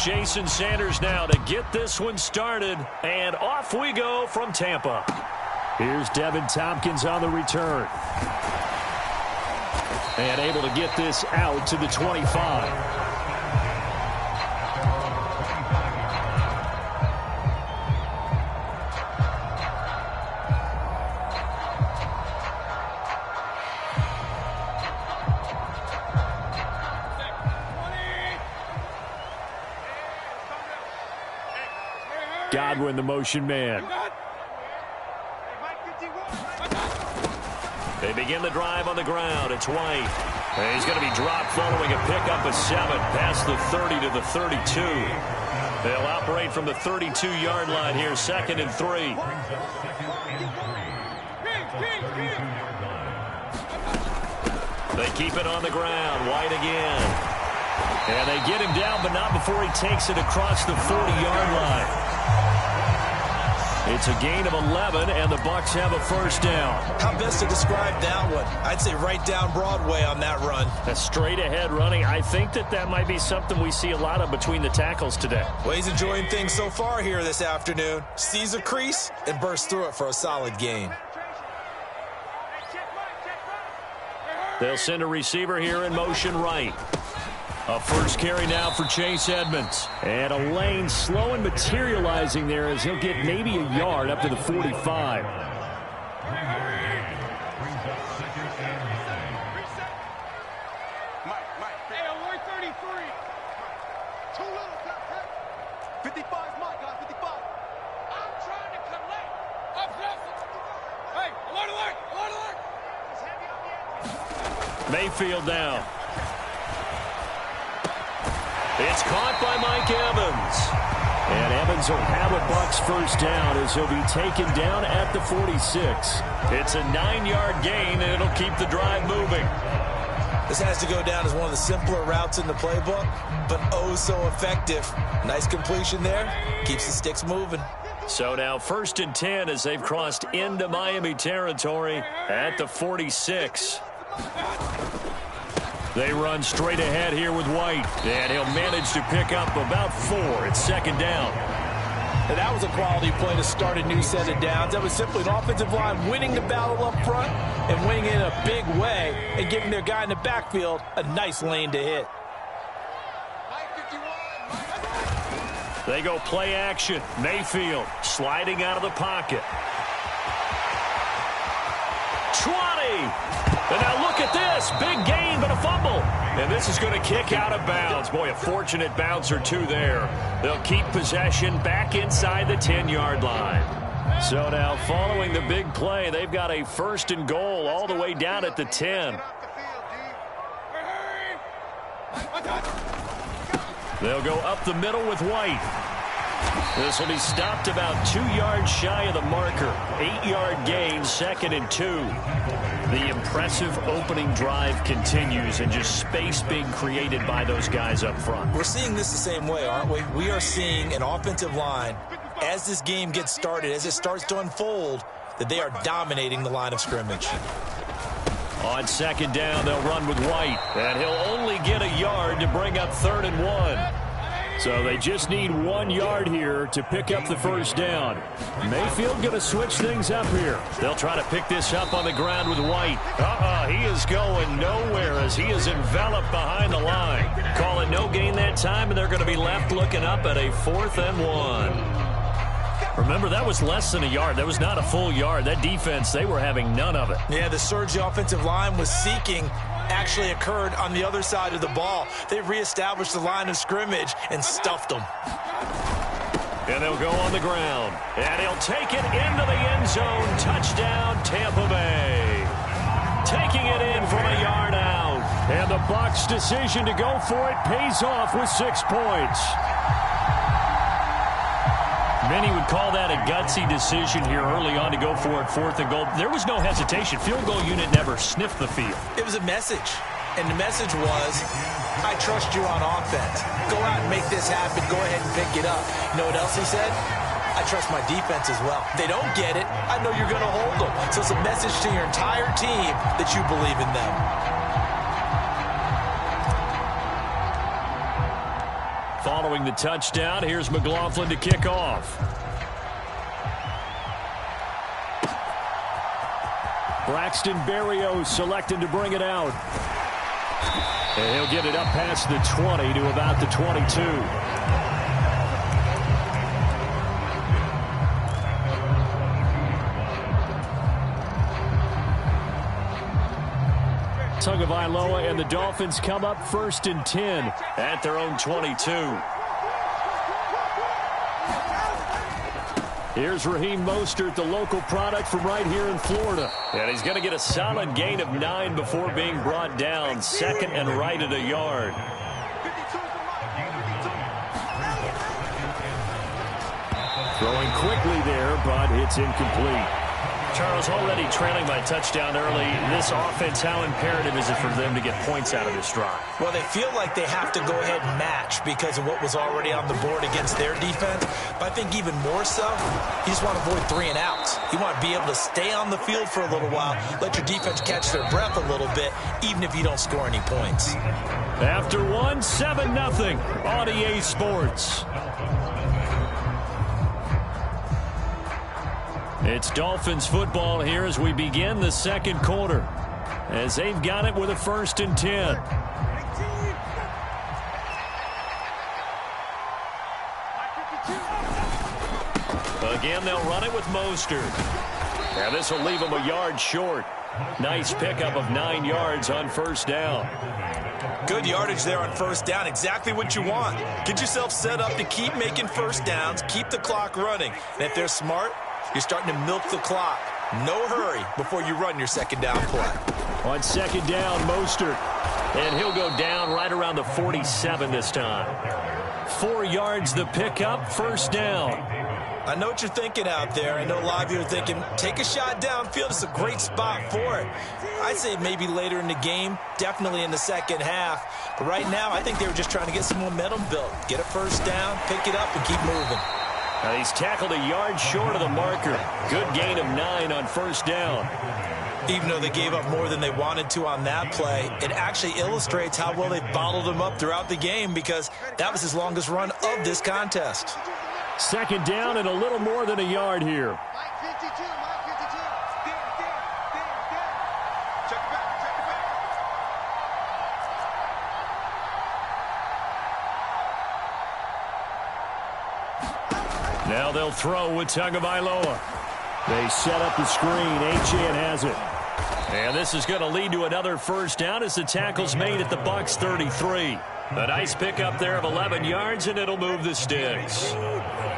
Jason Sanders now to get this one started. And off we go from Tampa. Here's Devin Tompkins on the return. And able to get this out to the 25. Godwin, the motion man. They begin the drive on the ground. It's White. And he's going to be dropped following a pickup of 7 past the 30 to the 32. They'll operate from the 32-yard line here, 2nd and 3. They keep it on the ground. White again. And they get him down, but not before he takes it across the 40-yard line. It's a gain of 11, and the Bucs have a first down. How best to describe that one? I'd say right down Broadway on that run. A straight-ahead running. I think that might be something we see a lot of between the tackles today. Well, he's enjoying things so far here this afternoon. Sees a crease and bursts through it for a solid gain. They'll send a receiver here in motion right. A first carry now for Chase Edmonds. And a lane slow and materializing there as he'll get maybe a yard up to the 45. Mayfield now. It's caught by Mike Evans. And Evans will have a Bucs first down as he'll be taken down at the 46. It's a 9-yard gain, and it'll keep the drive moving. This has to go down as one of the simpler routes in the playbook, but oh so effective. Nice completion there. Keeps the sticks moving. So now 1st and 10 as they've crossed into Miami territory at the 46. They run straight ahead here with White, and he'll manage to pick up about 4. It's 2nd down. And that was a quality play to start a new set of downs. That was simply an offensive line winning the battle up front and winning in a big way and giving their guy in the backfield a nice lane to hit. They go play action. Mayfield sliding out of the pocket. 20. And now look at this. Big gain, but a fumble. And this is going to kick out of bounds. Boy, a fortunate bounce or two there. They'll keep possession back inside the 10-yard line. So now following the big play, they've got a 1st and goal all the way down at the 10. They'll go up the middle with White. This will be stopped about 2 yards shy of the marker. 8-yard gain, 2nd and 2. The impressive opening drive continues and just space being created by those guys up front. We're seeing this the same way, aren't we? We are seeing an offensive line, as this game gets started, as it starts to unfold, that they are dominating the line of scrimmage. On 2nd down, they'll run with White, and he'll only get a yard to bring up 3rd and 1. So they just need 1 yard here to pick up the first down. Mayfield going to switch things up here. They'll try to pick this up on the ground with White. He is going nowhere as he is enveloped behind the line. Call it no gain that time, and they're going to be left looking up at a 4th and 1. Remember, that was less than a yard. That was not a full yard. That defense, they were having none of it. Yeah, the surge the offensive line was seeking actually occurred on the other side of the ball. They reestablished the line of scrimmage and stuffed them. And they'll go on the ground. And he'll take it into the end zone. Touchdown, Tampa Bay. Taking it in from a yard out. And the Bucs' decision to go for it pays off with 6 points. Many would call that a gutsy decision here early on to go for it, 4th and goal. There was no hesitation. Field goal unit never sniffed the field. It was a message. And the message was, I trust you on offense. Go out and make this happen. Go ahead and pick it up. You know what else he said? I trust my defense as well. If they don't get it, I know you're going to hold them. So it's a message to your entire team that you believe in them. throwing the touchdown. Here's McLaughlin to kick off. Braxton Berrios selected to bring it out. And he'll get it up past the 20 to about the 22. Tagovailoa and the Dolphins come up 1st and 10 at their own 22. Here's Raheem Mostert, the local product from right here in Florida. And he's going to get a solid gain of 9 before being brought down. 2nd and right at a yard. Throwing quickly there, but it's incomplete. Charles, already trailing by touchdown early. This offense, how imperative is it for them to get points out of this drive? Well, they feel like they have to go ahead and match because of what was already on the board against their defense. But I think even more so, you just want to avoid 3 and outs. You want to be able to stay on the field for a little while, let your defense catch their breath a little bit, even if you don't score any points. After 1, 7-0 on EA Sports. It's Dolphins football here as we begin the second quarter, as they've got it with a 1st and 10. Again, they'll run it with Mostert. And this will leave them a yard short. Nice pickup of 9 yards on 1st down. Good yardage there on 1st down. Exactly what you want. Get yourself set up to keep making 1st downs, keep the clock running. And if they're smart, you're starting to milk the clock. No hurry before you run your 2nd down play. On 2nd down, Mostert. And he'll go down right around the 47 this time. 4 yards the pickup, 1st down. I know what you're thinking out there. I know a lot of you are thinking, take a shot downfield. It's a great spot for it. I'd say maybe later in the game, definitely in the 2nd half. But right now, I think they were just trying to get some momentum built. Get a 1st down, pick it up, and keep moving. Now he's tackled a yard short of the marker. Good gain of 9 on 1st down. Even though they gave up more than they wanted to on that play, it actually illustrates how well they bottled them up throughout the game because that was his longest run of this contest. 2nd down and a little more than a yard here. Now they'll throw with Tagovailoa. They set up the screen. Achane has it. And this is going to lead to another 1st down as the tackle's made at the Bucs 33. A nice pickup there of 11 yards, and it'll move the sticks.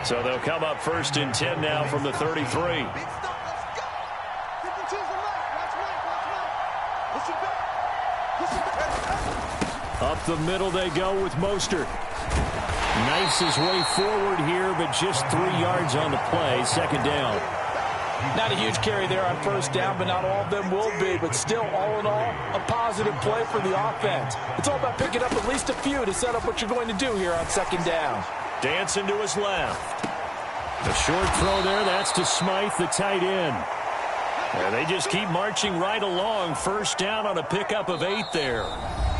So they'll come up 1st and 10 now from the 33. Up the middle they go with Mostert. Knifes his way forward here, but just 3 yards on the play. 2nd down. Not a huge carry there on 1st down, but not all of them will be. But still, all in all, a positive play for the offense. It's all about picking up at least a few to set up what you're going to do here on 2nd down. Dancing to his left. The short throw there, that's to Smythe, the tight end. And they just keep marching right along. 1st down on a pickup of 8 there.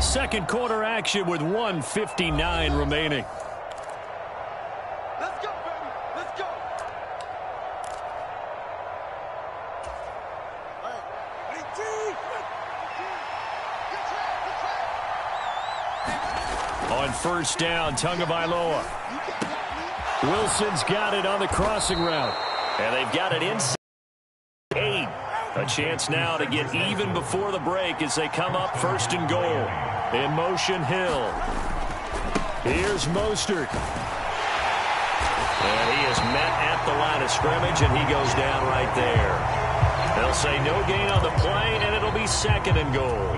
Second quarter action with 1:59 remaining. On 1st down, Tagovailoa. Wilson's got it on the crossing route. And they've got it inside 8. A chance now to get even before the break as they come up 1st and goal. In motion, Hill. Here's Mostert. And he is met at the line of scrimmage, and he goes down right there. They'll say no gain on the play, and it'll be 2nd and goal.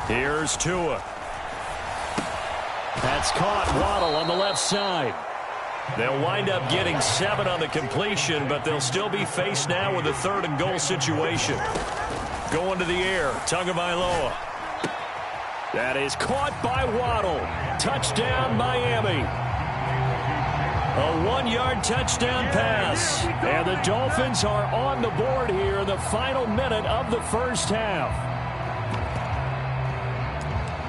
Here's Tua. That's caught. Waddle on the left side. They'll wind up getting 7 on the completion, but they'll still be faced now with a 3rd and goal situation. Going to the air, Tagovailoa. That is caught by Waddle. Touchdown, Miami. A 1-yard touchdown pass. And the Dolphins are on the board here in the final minute of the first half.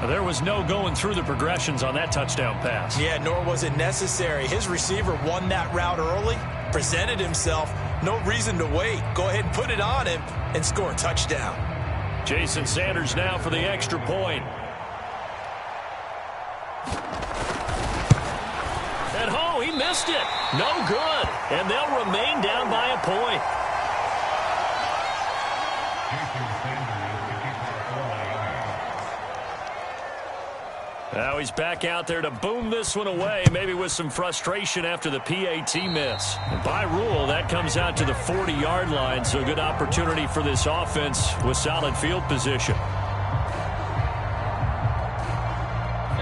There was no going through the progressions on that touchdown pass. Yeah, nor was it necessary. His receiver won that route early, presented himself. No reason to wait. Go ahead and put it on him and score a touchdown. Jason Sanders now for the extra point. And oh, he missed it. No good. And they'll remain down by a point. Now he's back out there to boom this one away, maybe with some frustration after the PAT miss. And by rule, that comes out to the 40-yard line, so a good opportunity for this offense with solid field position.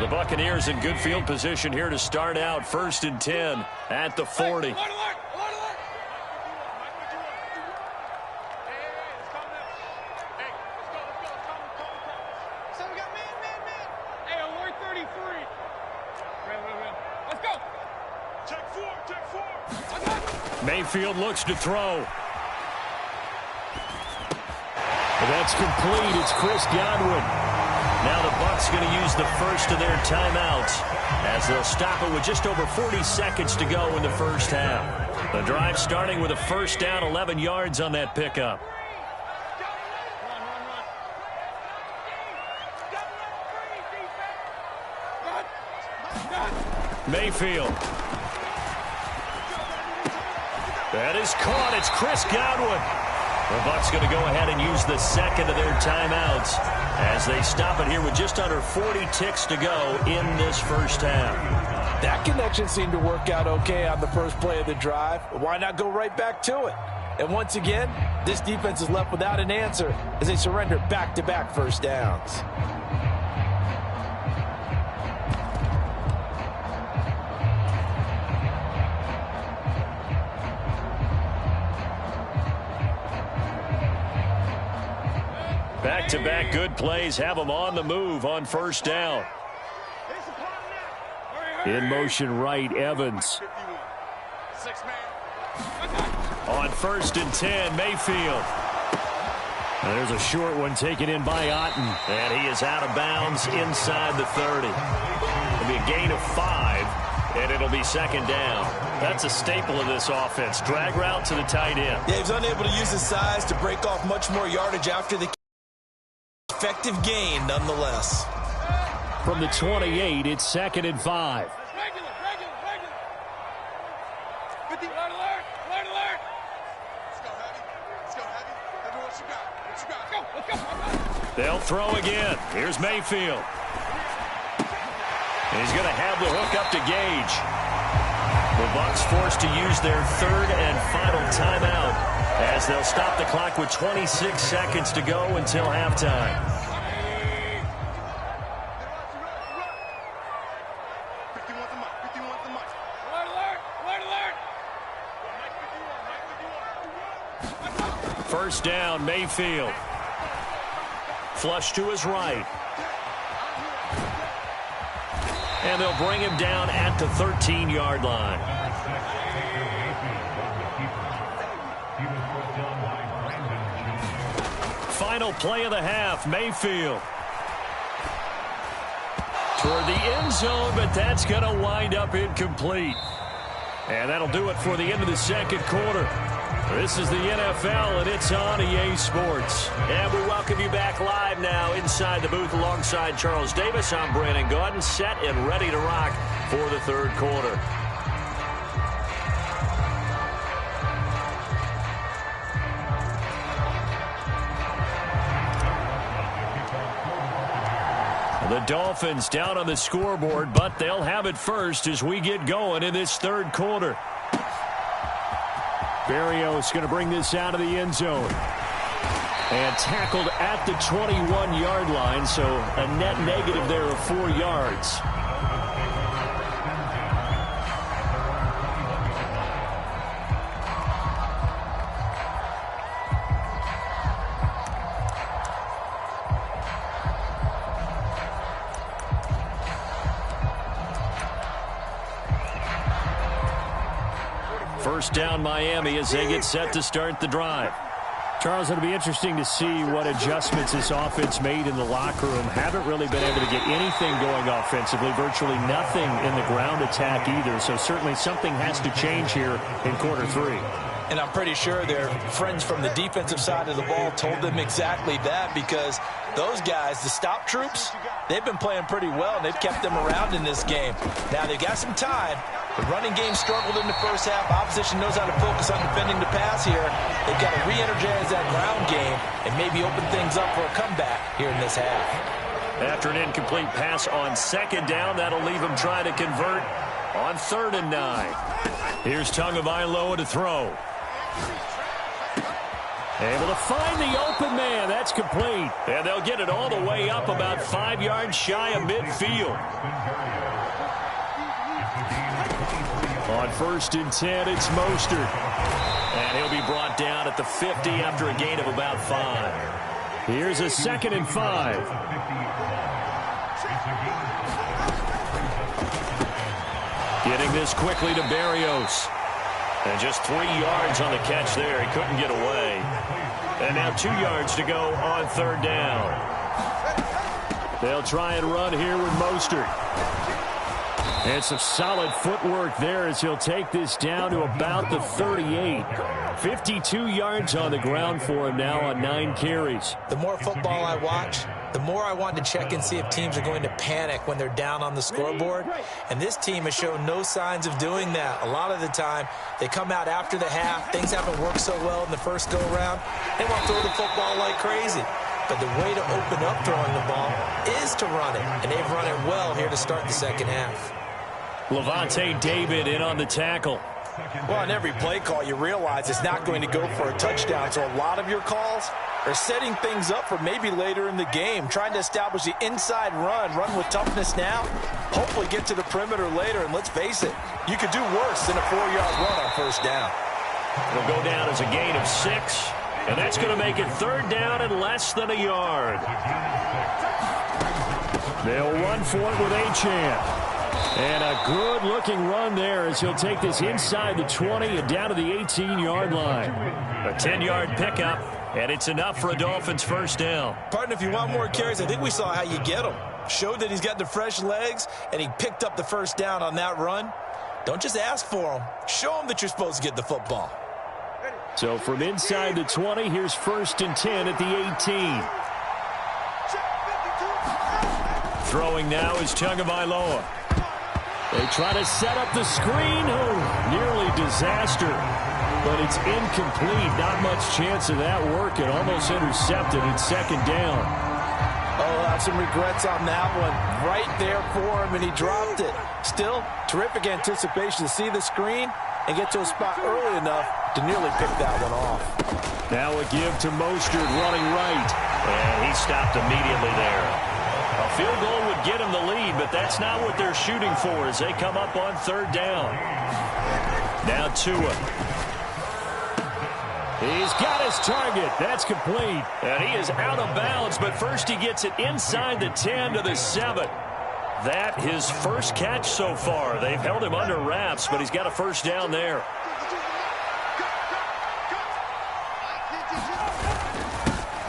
The Buccaneers in good field position here to start out. 1st and 10 at the 40. Mayfield looks to throw. That's complete. It's Chris Godwin. Now the Bucs going to use the first of their timeouts as they'll stop it with just over 40 seconds to go in the first half. The drive starting with a first down, 11 yards on that pickup. Mayfield. That is caught. It's Chris Godwin. The Bucs going to go ahead and use the second of their timeouts as they stop it here with just under 40 ticks to go in this first half. That connection seemed to work out okay on the first play of the drive. Why not go right back to it? And once again, this defense is left without an answer as they surrender back-to-back first downs. Back-to-back good plays have them on the move on first down. In motion right, Evans. On 1st and 10, Mayfield. And there's a short one taken in by Otten. And he is out of bounds inside the 30. It'll be a gain of 5, and it'll be second down. That's a staple of this offense. Drag route to the tight end. Yeah, he was unable to use his size to break off much more yardage after the effective gain nonetheless. From the 28, it's 2nd and 5. They'll throw again. Here's Mayfield. And he's going to have the hook up to Gage. The Bucs forced to use their 3rd and final timeout as they'll stop the clock with 26 seconds to go until halftime. First down, Mayfield. Flush to his right. And they'll bring him down at the 13-yard line. Final play of the half, Mayfield. Toward the end zone, but that's going to wind up incomplete. And that'll do it for the end of the second quarter. This is the NFL, and it's on EA Sports. And we welcome you back live now inside the booth alongside Charles Davis. I'm Brandon Gaudin, set and ready to rock for the third quarter. The Dolphins down on the scoreboard, but they'll have it first as we get going in this third quarter. Berrios going to bring this out of the end zone. And tackled at the 21-yard line, so a net negative there of 4 yards. First down Miami as they get set to start the drive. Charles, it'll be interesting to see what adjustments this offense made in the locker room. Haven't really been able to get anything going offensively, virtually nothing in the ground attack either. So certainly something has to change here in quarter 3. And I'm pretty sure their friends from the defensive side of the ball told them exactly that, because those guys, the stop troops, they've been playing pretty well, and they've kept them around in this game. Now, they've got some time. The running game struggled in the first half. Opposition knows how to focus on defending the pass here. They've got to re-energize that ground game and maybe open things up for a comeback here in this half. After an incomplete pass on second down, that'll leave them trying to convert on 3rd and 9. Here's Tagovailoa to throw. Able to find the open man. That's complete. And they'll get it all the way up about 5 yards shy of midfield. On 1st and 10, it's Mostert. And he'll be brought down at the 50 after a gain of about 5. Here's a 2nd and 5. Getting this quickly to Berrios. And just 3 yards on the catch there. He couldn't get away. And now 2 yards to go on 3rd down. They'll try and run here with Mostert. And some solid footwork there as he'll take this down to about the 38. 52 yards on the ground for him now on 9 carries. The more football I watch, the more I want to check and see if teams are going to panic when they're down on the scoreboard. And this team has shown no signs of doing that. A lot of the time, they come out after the half. Things haven't worked so well in the first go-around. They want to throw the football like crazy. But the way to open up throwing the ball is to run it. And they've run it well here to start the second half. Levante David in on the tackle. Well, on every play call, you realize it's not going to go for a touchdown. So a lot of your calls are setting things up for maybe later in the game, trying to establish the inside run with toughness now, hopefully get to the perimeter later. And let's face it, you could do worse than a 4-yard run on 1st down. It'll go down as a gain of 6, and that's going to make it 3rd down and less than a yard. They'll run for it with Achane. And a good-looking run there as he'll take this inside the 20 and down to the 18-yard line. A 10-yard pickup, and it's enough for a Dolphins 1st down. Partner, if you want more carries, I think we saw how you get them. Showed that he's got the fresh legs, and he picked up the 1st down on that run. Don't just ask for him. Show him that you're supposed to get the football. So from inside the 20, here's 1st and 10 at the 18. Throwing now is Tagovailoa. They try to set up the screen. Oh, nearly disaster. But it's incomplete. Not much chance of that working. Almost intercepted at 2nd down. Oh, I have some regrets on that one. Right there for him, and he dropped it. Still, terrific anticipation to see the screen and get to a spot early enough to nearly pick that one off. Now a give to Mostert running right. And he stopped immediately there. A field goal would get him the lead, but that's not what they're shooting for as they come up on 3rd down. Now Tua. He's got his target. That's complete. And he is out of bounds, but first he gets it inside the 10 to the 7. That his first catch so far. They've held him under wraps, but he's got a 1st down there.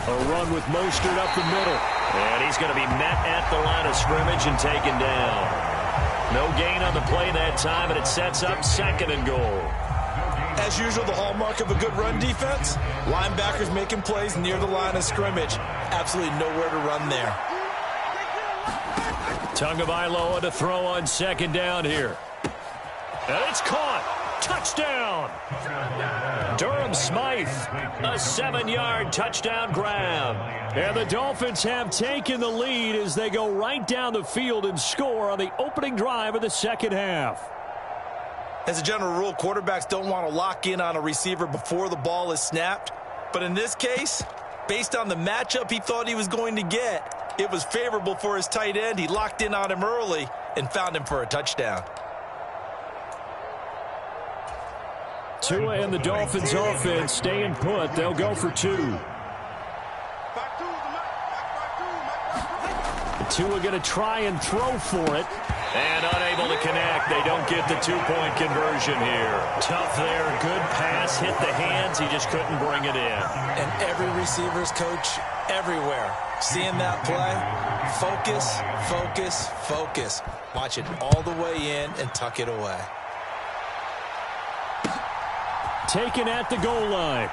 A run with Mostert up the middle. And he's going to be met at the line of scrimmage and taken down. No gain on the play that time, and it sets up 2nd and goal. As usual, the hallmark of a good run defense, linebackers making plays near the line of scrimmage. Absolutely nowhere to run there. Tagovailoa to throw on 2nd down here. And it's caught. Touchdown. Durham Smythe, a 7-yard touchdown grab. And the Dolphins have taken the lead as they go right down the field and score on the opening drive of the 2nd half. As a general rule, quarterbacks don't want to lock in on a receiver before the ball is snapped. But in this case, based on the matchup he thought he was going to get, it was favorable for his tight end. He locked in on him early and found him for a touchdown. Tua and the Dolphins offense staying put. They'll go for 2. Tua going to try and throw for it. And unable to connect. They don't get the two-point conversion here. Tough there. Good pass. Hit the hands. He just couldn't bring it in. And every receiver's coach everywhere, seeing that play, focus, focus, focus. Watch it all the way in and tuck it away. Taken at the goal line.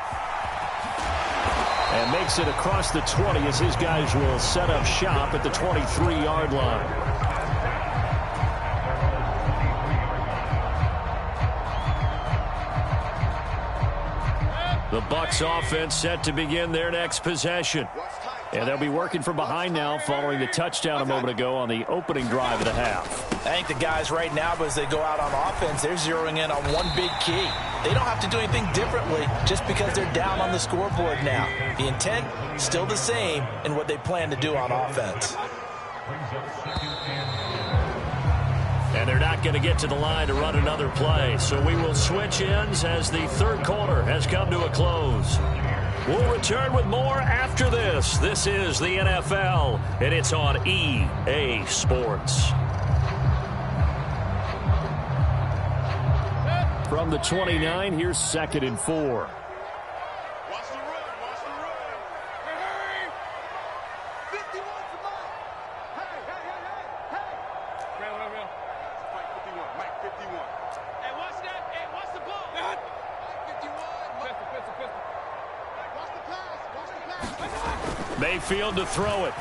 And makes it across the 20 as his guys will set up shop at the 23-yard line. The Bucs offense set to begin their next possession. And they'll be working from behind now following the touchdown a moment ago on the opening drive of the half. I think the guys right now, as they go out on offense, they're zeroing in on one big key. They don't have to do anything differently just because they're down on the scoreboard now. The intent, still the same in what they plan to do on offense. And they're not going to get to the line to run another play. So we will switch ends as the third quarter has come to a close. We'll return with more after this. This is the NFL, and it's on EA Sports. From the 29, here's 2nd and 4. Mayfield to throw it.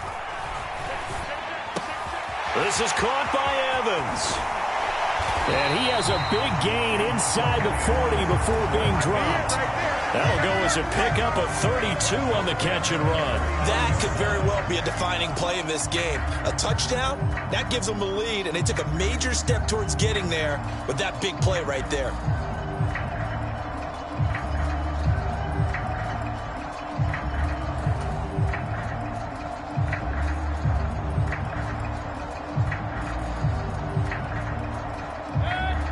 This is caught by Evans. And he has a big gain inside the 40 before being dropped. That'll go as a pickup of 32 on the catch and run. That could very well be a defining play in this game. A touchdown, that gives them a lead, and they took a major step towards getting there with that big play right there.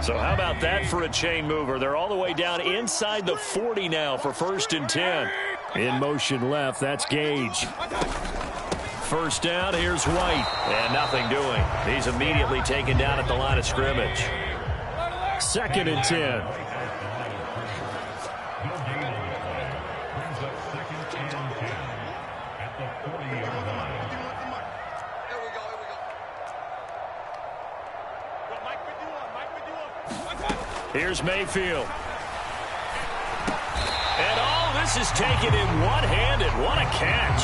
So how about that for a chain mover? They're all the way down inside the 40 now for 1st and 10. In motion left, that's Gage. First down, here's White. And nothing doing. He's immediately taken down at the line of scrimmage. 2nd and 10. Here's Mayfield. And this is taken in one-handed. What a catch.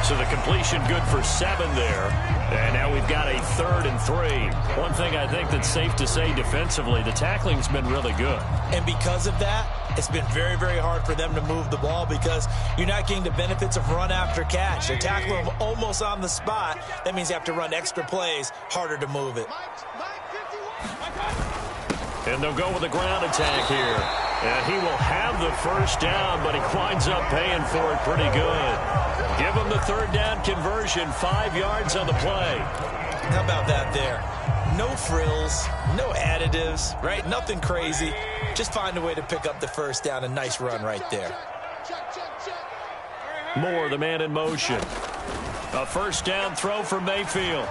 So the completion good for 7 there. And now we've got a 3rd and 3. One thing I think that's safe to say defensively, the tackling's been really good. And because of that, it's been very, very hard for them to move the ball because you're not getting the benefits of run after catch. They're tackling them almost on the spot. That means you have to run extra plays, harder to move it. And they'll go with a ground attack here. And he will have the first down, but he winds up paying for it pretty good. Give him the 3rd down conversion, 5 yards on the play. How about that there? No frills, no additives, right? Nothing crazy. Just find a way to pick up the first down. A nice run right there. Moore, the man in motion. A first down throw for Mayfield.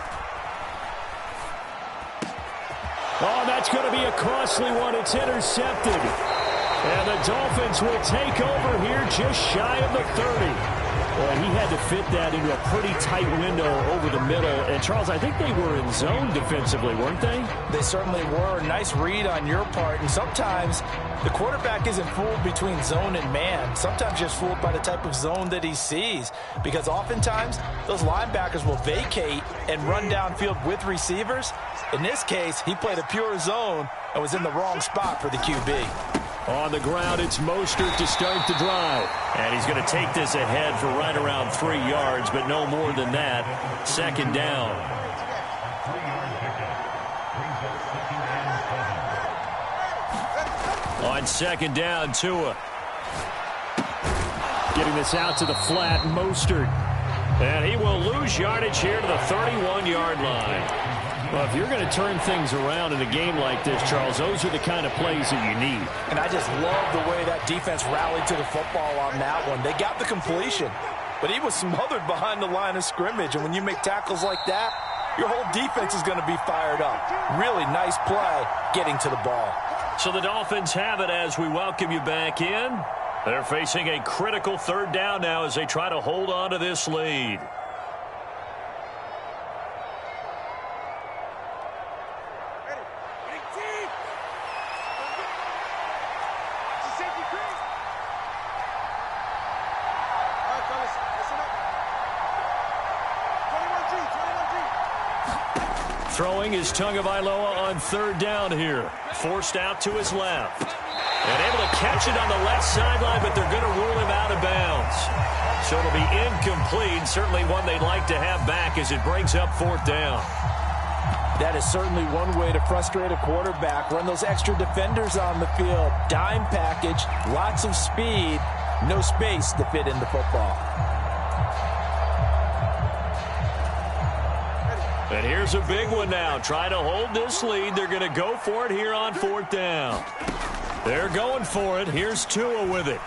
Oh, that's going to be a costly one. It's intercepted. And the Dolphins will take over here just shy of the 30. Well, he had to fit that into a pretty tight window over the middle. And, Charles, I think they were in zone defensively, weren't they? They certainly were. Nice read on your part. And sometimes the quarterback isn't fooled between zone and man. Sometimes just fooled by the type of zone that he sees. Because oftentimes those linebackers will vacate and run downfield with receivers. In this case, he played a pure zone and was in the wrong spot for the QB. On the ground, it's Mostert to start the drive. And he's going to take this ahead for right around 3 yards, but no more than that. 2nd down. On 2nd down, Tua. Getting this out to the flat, Mostert. And he will lose yardage here to the 31-yard line. Well, if you're going to turn things around in a game like this, Charles, those are the kind of plays that you need. And I just love the way that defense rallied to the football on that one. They got the completion, but he was smothered behind the line of scrimmage. And when you make tackles like that, your whole defense is going to be fired up. Really nice play getting to the ball. So the Dolphins have it as we welcome you back in. They're facing a critical third down now as they try to hold on to this lead. Throwing is Tagovailoa on third down here. Forced out to his left. And able to catch it on the left sideline, but they're going to rule him out of bounds. So it'll be incomplete. Certainly one they'd like to have back as it brings up fourth down. That is certainly one way to frustrate a quarterback. Run those extra defenders on the field. Dime package, lots of speed, no space to fit in the football. And here's a big one now. Trying to hold this lead. They're going to go for it here on fourth down. They're going for it. Here's Tua with it.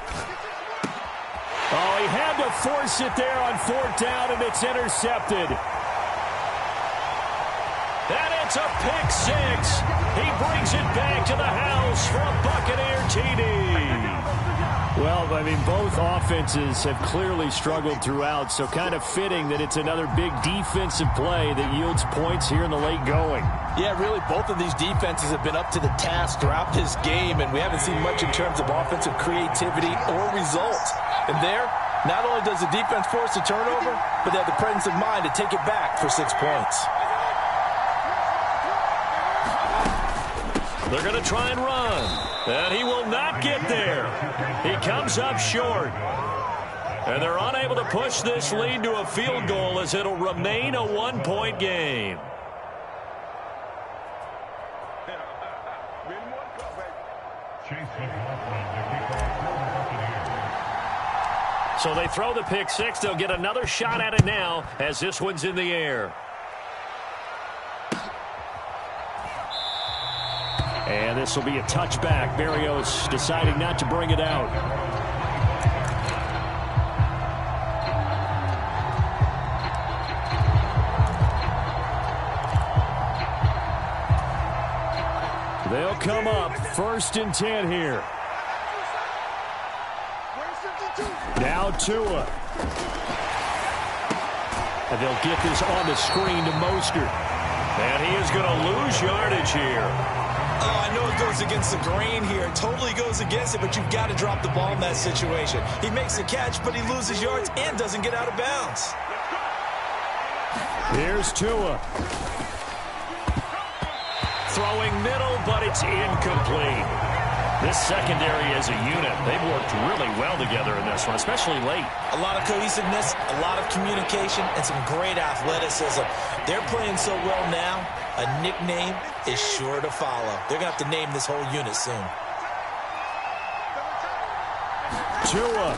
Oh, he had to force it there on fourth down, and it's intercepted. And it's a pick six. He brings it back to the house for a Buccaneer TD. Well, I mean, both offenses have clearly struggled throughout, so kind of fitting that it's another big defensive play that yields points here in the late going. Yeah, really, both of these defenses have been up to the task throughout this game, and we haven't seen much in terms of offensive creativity or results. And there, not only does the defense force a turnover, but they have the presence of mind to take it back for 6 points. They're going to try and run, and he will not get there. He comes up short. And they're unable to push this lead to a field goal as it'll remain a one-point game. So they throw the pick six. They'll get another shot at it now as this one's in the air. And this will be a touchback. Berrios deciding not to bring it out. They'll come up 1st and 10 here. Now Tua. And they'll get this on the screen to Mostert. And he is going to lose yardage here. Oh, I know it goes against the grain here. It totally goes against it, but you've got to drop the ball in that situation. He makes the catch, but he loses yards and doesn't get out of bounds. Here's Tua. Throwing middle, but it's incomplete. This secondary as a unit, they've worked really well together in this one, especially late. A lot of cohesiveness, a lot of communication, and some great athleticism. They're playing so well now, a nickname is sure to follow. They're going to have to name this whole unit soon. Tua.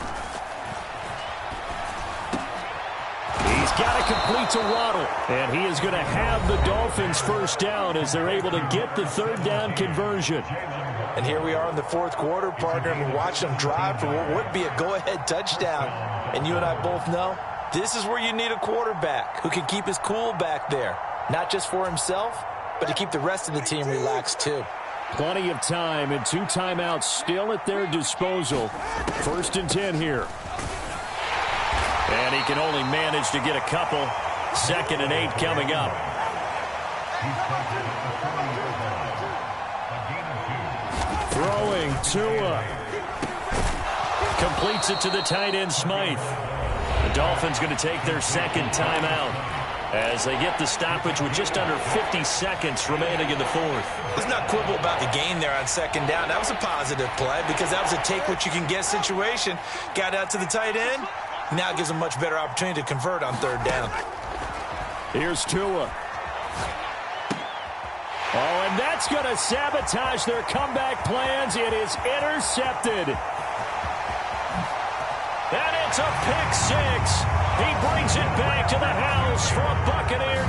He's got to complete to Waddle. And he is going to have the Dolphins first down as they're able to get the third down conversion. And here we are in the fourth quarter, partner, and we watch them drive for what would be a go-ahead touchdown. And you and I both know this is where you need a quarterback who can keep his cool back there. Not just for himself, but to keep the rest of the team relaxed too. Plenty of time and 2 timeouts still at their disposal. 1st and 10 here. And he can only manage to get a couple. 2nd and 8 coming up. Throwing Tua. Completes it to the tight end, Smythe. The Dolphins going to take their 2nd timeout as they get the stoppage with just under 50 seconds remaining in the 4th. Let's not quibble about the gain there on 2nd down. That was a positive play because that was a take-what-you-can-get situation. Got out to the tight end. Now gives them much better opportunity to convert on 3rd down. Here's Tua. Oh, and that's going to sabotage their comeback plans. It is intercepted. And it's a pick six. He brings it back to the house for a Buccaneer